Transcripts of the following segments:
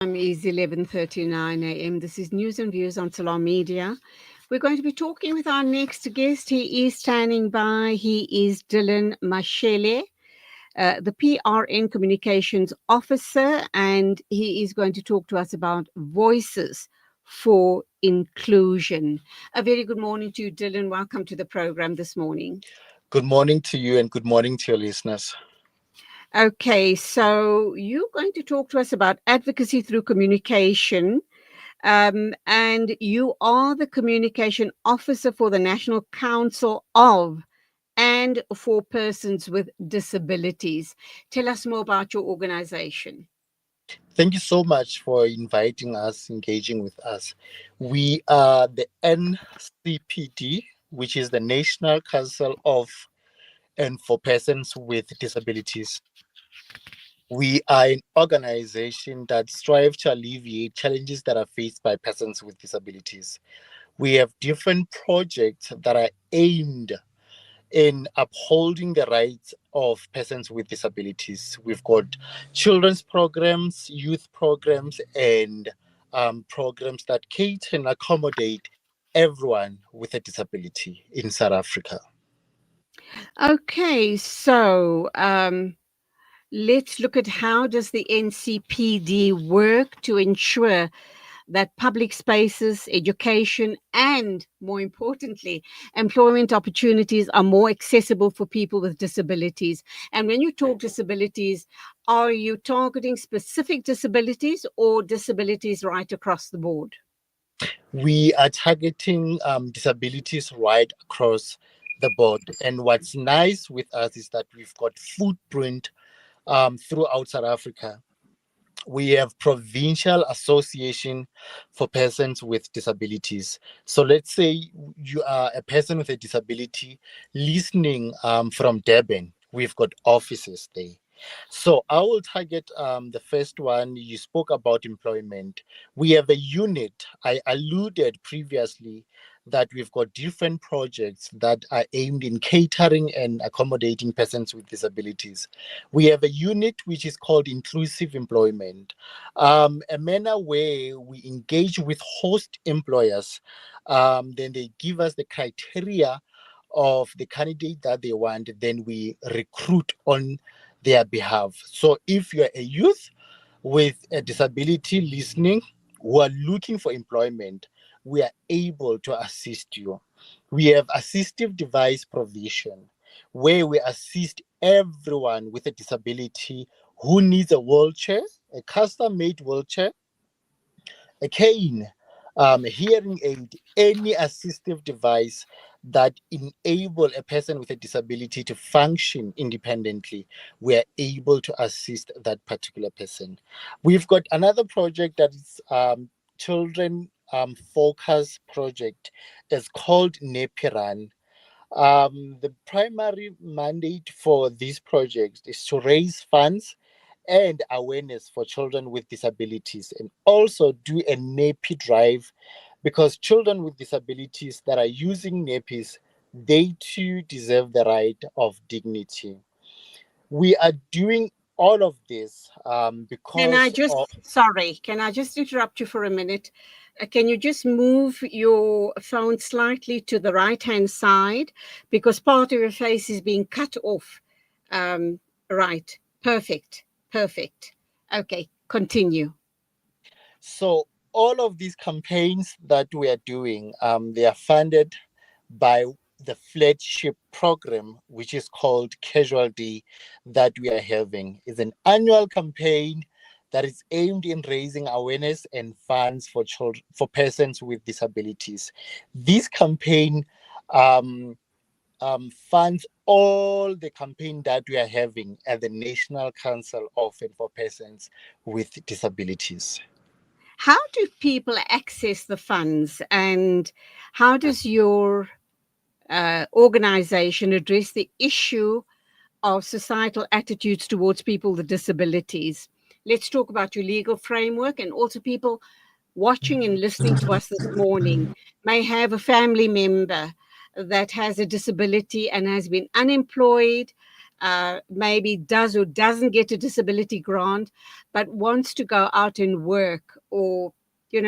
Time is 11:39 a.m. This is News and Views on Salam Media. We're going to be talking with our next guest. He is standing by. He is Dylan Mashele, the PRN Communications Officer, and he is going to talk to us about voices for inclusion. A very good morning to you, Dylan. Welcome to the program this morning. Good morning to you and good morning to your listeners. Okay, so you're going to talk to us about advocacy through communication. And you are the communication officer for the National Council of and for Persons with Disabilities. Tell us more about your organization. Thank you so much for inviting us, engaging with us. We are the NCPD, which is the National Council of and for Persons with Disabilities. We are an organization that strives to alleviate challenges that are faced by persons with disabilities. We have different projects that are aimed in upholding the rights of persons with disabilities. We've got children's programs, youth programs, and programs that cater and accommodate everyone with a disability in South Africa. Okay, so let's look at how does the NCPD work to ensure that public spaces, education, and more importantly, employment opportunities are more accessible for people with disabilities. And when you talk disabilities, are you targeting specific disabilities or disabilities right across the board? We are targeting disabilities right across the board. And what's nice with us is that we've got footprint throughout South Africa. We have provincial association for persons with disabilities. So let's say you are a person with a disability listening from Durban. We've got offices there. So I will target the first one. You spoke about employment. We have a unit. I alluded previously that we've got different projects that are aimed in catering and accommodating persons with disabilities. We have a unit which is called inclusive employment, a manner where we engage with host employers. Then they give us the criteria of the candidate that they want, then we recruit on their behalf. So if you're a youth with a disability listening who are looking for employment, we are able to assist you. We have assistive device provision where we assist everyone with a disability who needs a wheelchair, a custom-made wheelchair, a cane, a hearing aid, any assistive device that enable a person with a disability to function independently. We are able to assist that particular person. We've got another project that is children focus project. It's called Nepiran. The primary mandate for this project is to raise funds and awareness for children with disabilities and also do a nappy drive because children with disabilities that are using nappies, they too deserve the right of dignity. We are doing all of this because of Can I just interrupt you for a minute? Can you just move your phone slightly to the right-hand side because part of your face is being cut off. Right. Perfect. Perfect. Okay, continue. so all of these campaigns that we are doing, they are funded by the flagship program, which is called Casualty, that we are having. It's an annual campaign that is aimed in raising awareness and funds for children, for persons with disabilities. This campaign um, funds all the campaign that we are having at the National Council of and for Persons with Disabilities. How do people access the funds and how does your organization address the issue of societal attitudes towards people with disabilities? Let's talk about your legal framework, and also people watching and listening to us this morning may have a family member that has a disability and has been unemployed maybe does or doesn't get a disability grant, but wants to go out and work, or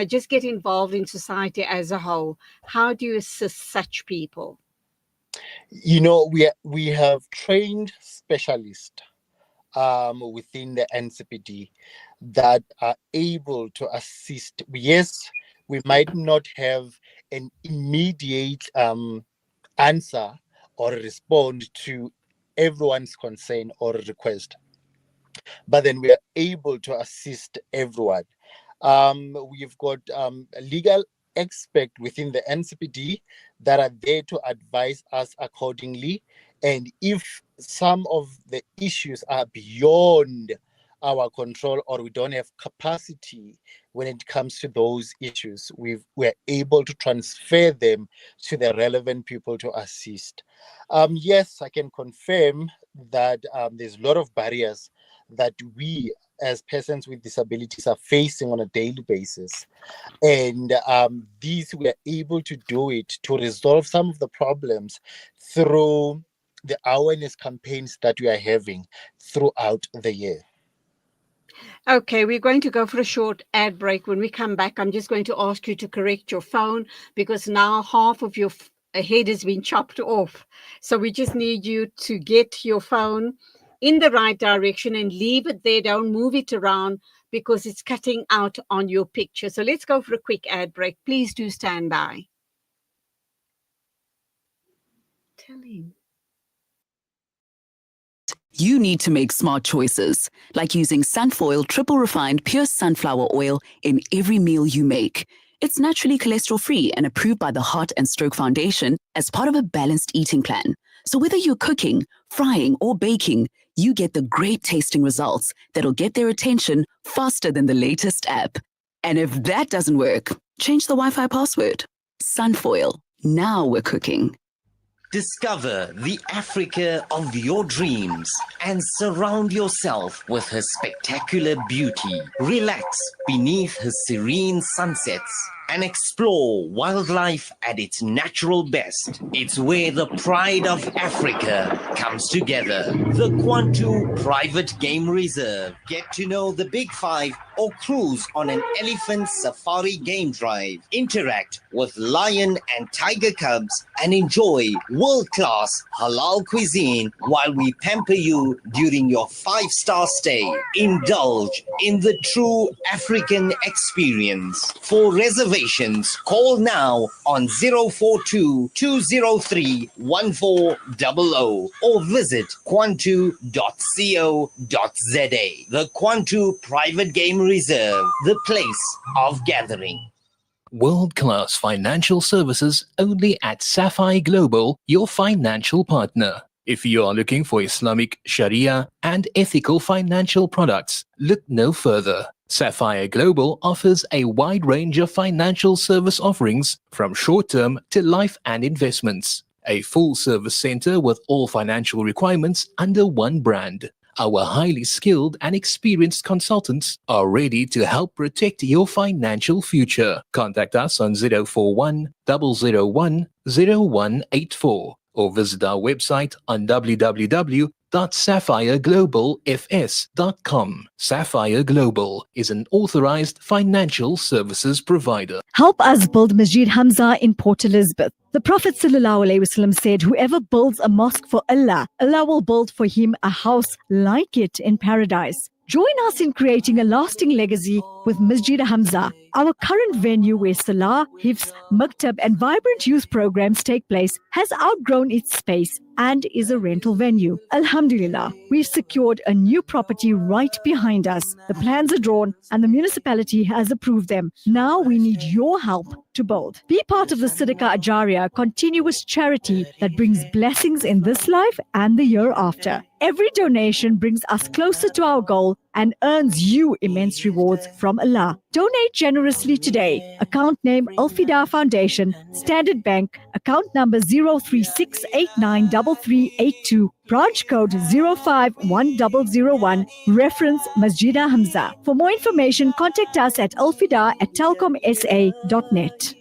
just get involved in society as a whole? How do you assist such people? We have trained specialists within the NCPD that are able to assist. Yes, we might not have an immediate answer or respond to everyone's concern or request, but then we are able to assist everyone. We've got legal experts within the NCPD that are there to advise us accordingly. And if some of the issues are beyond our control or we don't have capacity when it comes to those issues, we're able to transfer them to the relevant people to assist. Yes, I can confirm that there's a lot of barriers that we as persons with disabilities are facing on a daily basis. And these we are able to do it to resolve some of the problems through the awareness campaigns that we are having throughout the year. Okay, we're going to go for a short ad break. When we come back, I'm just going to ask you to correct your phone, because now half of your head has been chopped off. So we just need you to get your phone in the right direction and leave it there. Don't move it around because it's cutting out on your picture. So let's go for a quick ad break. Please do stand by. Tell him. You need to make smart choices, like using Sunfoil triple refined pure sunflower oil in every meal you make. It's naturally cholesterol-free and approved by the Heart and Stroke Foundation as part of a balanced eating plan. So whether you're cooking, frying, or baking, you get the great tasting results that'll get their attention faster than the latest app. And if that doesn't work, change the Wi-Fi password. Sunfoil. Now we're cooking. Discover the Africa of your dreams and surround yourself with her spectacular beauty. Relax beneath her serene sunsets and explore wildlife at its natural best. It's where the pride of Africa comes together. The Kwantu Private Game Reserve. Get to know the Big Five or cruise on an elephant safari game drive. Interact with lion and tiger cubs and enjoy world-class halal cuisine while we pamper you during your 5-star stay. Indulge in the true African experience. For reservations, call now on 042 203 1400 or visit kwantu.co.za. The Kwantu Private Game Reserve, the place of gathering. World-class financial services only at Sapphire Global, your financial partner. If you are looking for Islamic, Sharia, and ethical financial products, look no further. Sapphire Global offers a wide range of financial service offerings from short-term to life and investments. A full-service center with all financial requirements under one brand. Our highly skilled and experienced consultants are ready to help protect your financial future. Contact us on 041 001 0184 or visit our website on www.sapphireglobalfs.com. Sapphire Global is an authorized financial services provider. Help us build Masjid Hamza in Port Elizabeth. The Prophet ﷺ said, whoever builds a mosque for Allah, Allah will build for him a house like it in paradise. Join us in creating a lasting legacy with Masjid Hamza, our current venue where Salah, Hifz, Maktab and vibrant youth programs take place has outgrown its space and is a rental venue. Alhamdulillah, we've secured a new property right behind us. The plans are drawn and the municipality has approved them. Now we need your help to build. Be part of the Siddiqa Ajaria, continuous charity that brings blessings in this life and the year after. Every donation brings us closer to our goal and earns you immense rewards from Allah. Donate generously today. Account name Al-Fida Foundation, Standard Bank, account number 036893382, branch code 051001, reference Masjida Hamza. For more information, contact us at alfida@telcomsa.net.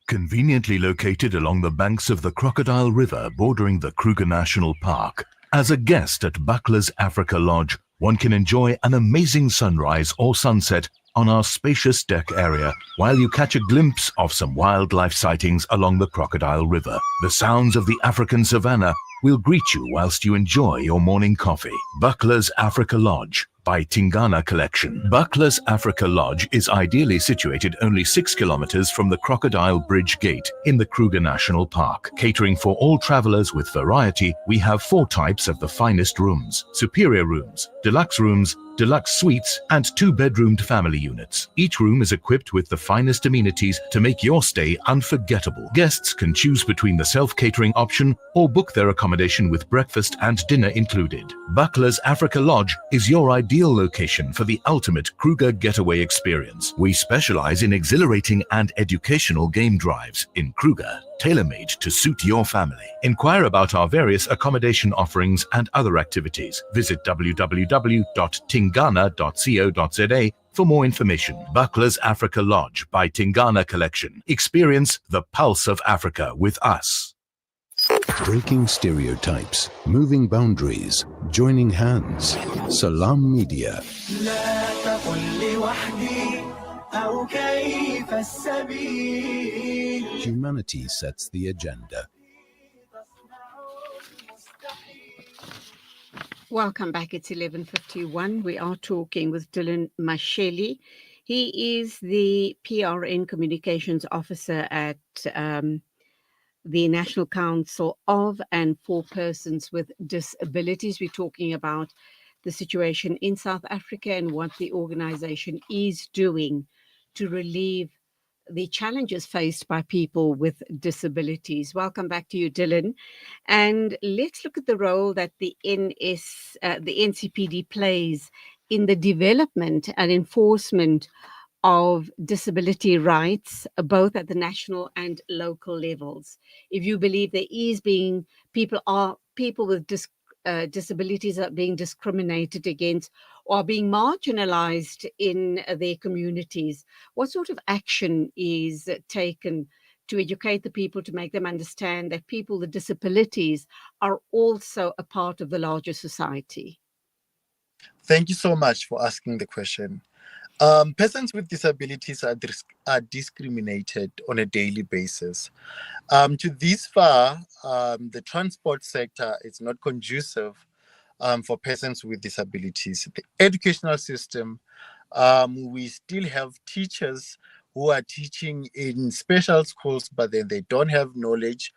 Conveniently located along the banks of the Crocodile River bordering the Kruger National Park, As a guest at Buckler's Africa Lodge, one can enjoy an amazing sunrise or sunset on our spacious deck area while you catch a glimpse of some wildlife sightings along the Crocodile River. The sounds of the African savannah will greet you whilst you enjoy your morning coffee. Buckler's Africa Lodge by Tingana Collection. Buckler's Africa Lodge is ideally situated only 6 kilometers from the Crocodile Bridge Gate in the Kruger National Park. Catering for all travelers with variety, we have 4 types of the finest rooms: superior rooms, deluxe suites, and 2-bedroomed family units. Each room is equipped with the finest amenities to make your stay unforgettable. Guests can choose between the self-catering option or book their accommodation with breakfast and dinner included. Buckler's Africa Lodge is your ideal location for the ultimate Kruger getaway experience. We specialize in exhilarating and educational game drives in Kruger, tailor-made to suit your family. Inquire about our various accommodation offerings and other activities. Visit www.tingana.co.za for more information. Buckler's Africa Lodge by Tingana Collection. Experience the pulse of Africa with us. Breaking stereotypes, moving boundaries, joining hands. Salam Media. Humanity sets the agenda. Welcome back. It's 11:51. We are talking with Dylan Mashele. He is the PRN Communications Officer at the National Council of and for Persons with Disabilities. We're talking about the situation in South Africa and what the organization is doing to relieve the challenges faced by people with disabilities. Welcome back to you, Dylan. And let's look at the role that the NCPD plays in the development and enforcement of disability rights, both at the national and local levels. If you believe there is people with disabilities are being discriminated against or being marginalized in their communities, what sort of action is taken to educate the people, to make them understand that people with disabilities are also a part of the larger society? Thank you so much for asking the question. Persons with disabilities are discriminated on a daily basis. To this far, the transport sector is not conducive for persons with disabilities. The educational system, we still have teachers who are teaching in special schools, but then they don't have knowledge.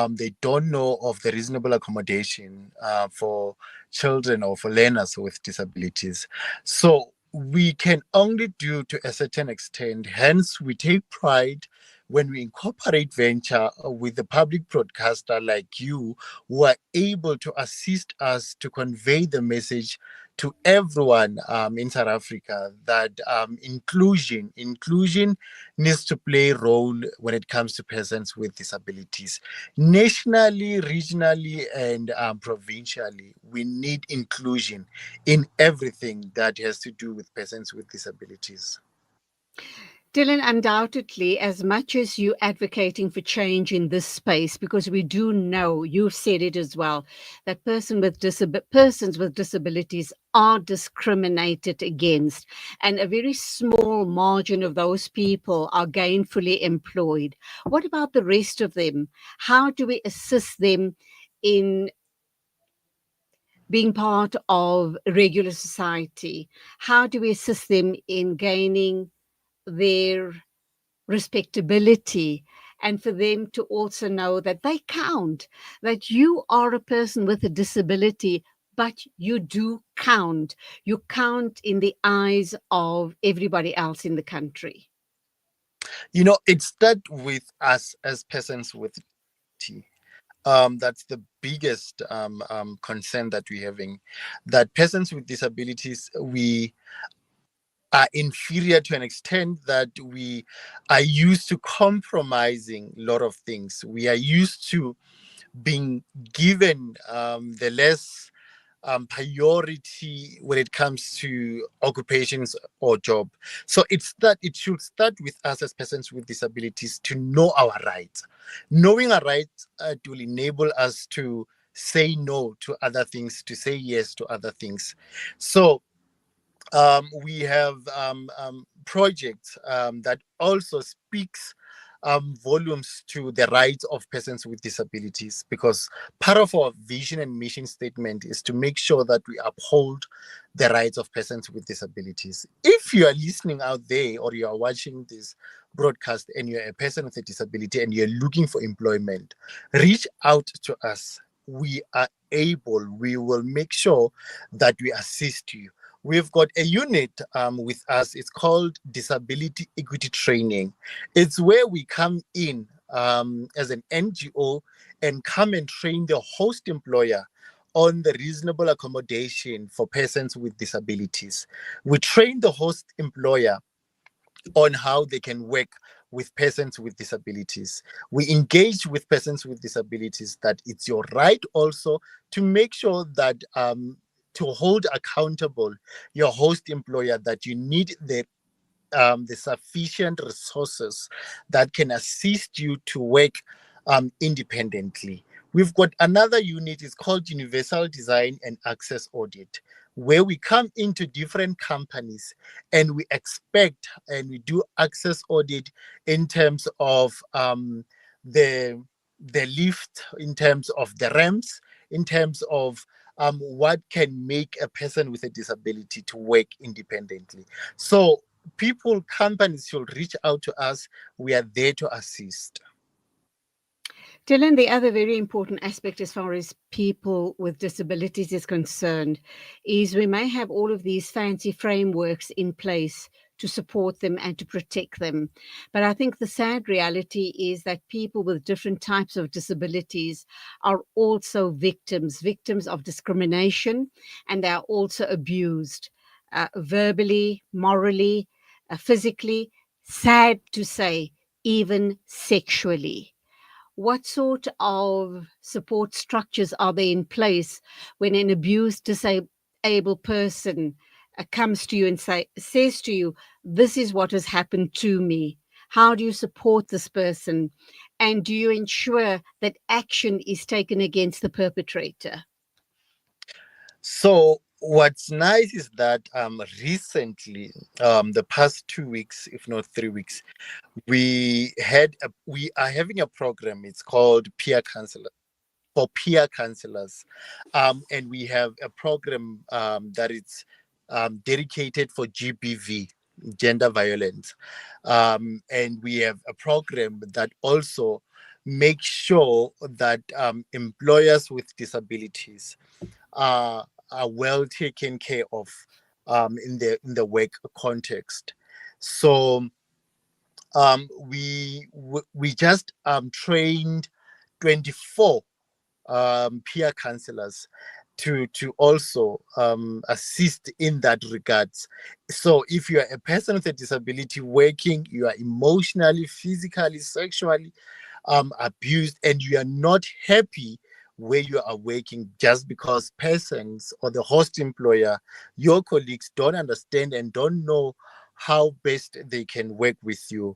They don't know of the reasonable accommodation for children or for learners with disabilities. So we can only do to a certain extent. Hence, we take pride when we incorporate venture with the public broadcaster like you, who are able to assist us to convey the message to everyone in South Africa that inclusion needs to play a role when it comes to persons with disabilities. Nationally, regionally, and provincially, we need inclusion in everything that has to do with persons with disabilities. Dylan, undoubtedly, as much as you advocating for change in this space, because we do know, you've said it as well, that persons with disabilities are discriminated against, and a very small margin of those people are gainfully employed. What about the rest of them? How do we assist them in being part of regular society? How do we assist them in gaining their respectability, and for them to also know that they count, that you are a person with a disability, but you do count. You count in the eyes of everybody else in the country. You know, it starts with us as persons with disability. That's the biggest concern that we're having, that persons with disabilities, we are inferior to an extent that we are used to compromising a lot of things. We are used to being given the less priority when it comes to occupations or job. So it should start with us as persons with disabilities to know our rights. Knowing our rights will enable us to say no to other things, to say yes to other things. So we have projects that also speaks volumes to the rights of persons with disabilities, because part of our vision and mission statement is to make sure that we uphold the rights of persons with disabilities. If you are listening out there or you are watching this broadcast and you're a person with a disability and you're looking for employment, reach out to us. We are able, we will make sure that we assist you. We've got a unit with us. It's called Disability Equity Training. It's where we come in as an NGO and come and train the host employer on the reasonable accommodation for persons with disabilities. We train the host employer on how they can work with persons with disabilities. We engage with persons with disabilities that it's your right also to make sure that to hold accountable your host employer, that you need the sufficient resources that can assist you to work independently. We've got another unit, it's called Universal Design and Access Audit, where we come into different companies and we expect and we do access audit in terms of the lift, in terms of the ramps, in terms of what can make a person with a disability to work independently. So people, companies should reach out to us. We are there to assist. Dylan, the other very important aspect as far as people with disabilities is concerned is we may have all of these fancy frameworks in place to support them and to protect them. But I think the sad reality is that people with different types of disabilities are also victims of discrimination, and they are also abused verbally, morally, physically, sad to say, even sexually. What sort of support structures are there in place when an abused disabled person comes to you and says to you, this is what has happened to me? How do you support this person? And do you ensure that action is taken against the perpetrator? So what's nice is that recently, the past 2 weeks, if not 3 weeks, we are having a program. It's called Peer Counselor, for peer counselors, and we have a program that is dedicated for GBV, gender violence, and we have a program that also makes sure that employers with disabilities are well taken care of in the work context. So we just trained 24 peer counselors to also assist in that regards. So if you are a person with a disability working, you are emotionally, physically, sexually abused, and you are not happy where you are working just because persons or the host employer, your colleagues, don't understand and don't know how best they can work with you,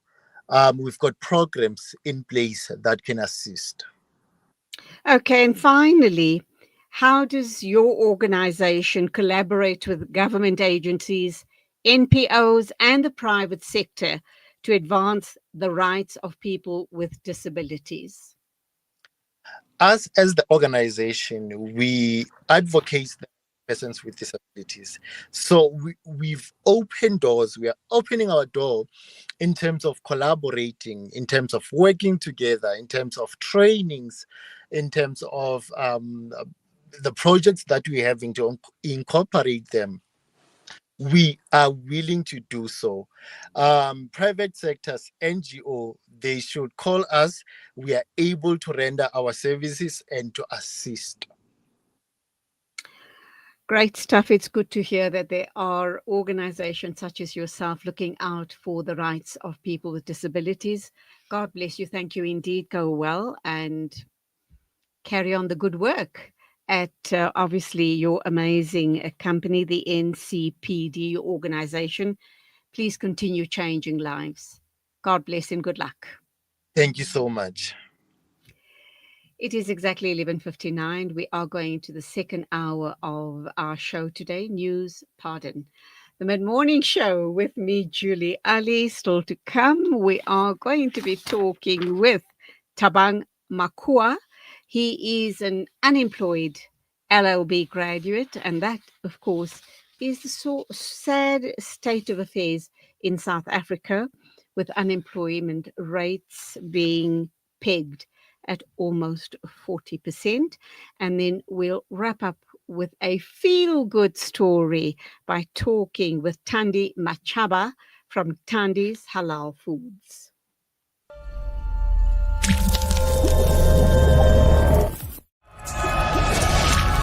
we've got programs in place that can assist. Okay, and finally, how does your organization collaborate with government agencies, NPOs, and the private sector to advance the rights of people with disabilities? Us as the organization, we advocate the persons with disabilities. So we've opened doors. We are opening our door in terms of collaborating, in terms of working together, in terms of trainings, in terms of the projects that we have to incorporate them. We are willing to do so. Private sectors, NGO, they should call us. We are able to render our services and to assist. Great stuff. It's good to hear that there are organizations such as yourself looking out for the rights of people with disabilities. God bless you. Thank you indeed. Go well and carry on the good work at obviously your amazing company, the NCPD organization. Please continue changing lives. God bless and good luck. Thank you so much. It is exactly 11:59. We are going to the second hour of our show today, News Pardon. The mid-morning show with me, Julie Ali, still to come. We are going to be talking with Tabang Makua. He is an unemployed LLB graduate, and that, of course, is the so sad state of affairs in South Africa, with unemployment rates being pegged at almost 40%. And then we'll wrap up with a feel-good story by talking with Tandi Machaba from Tandi's Halal Foods.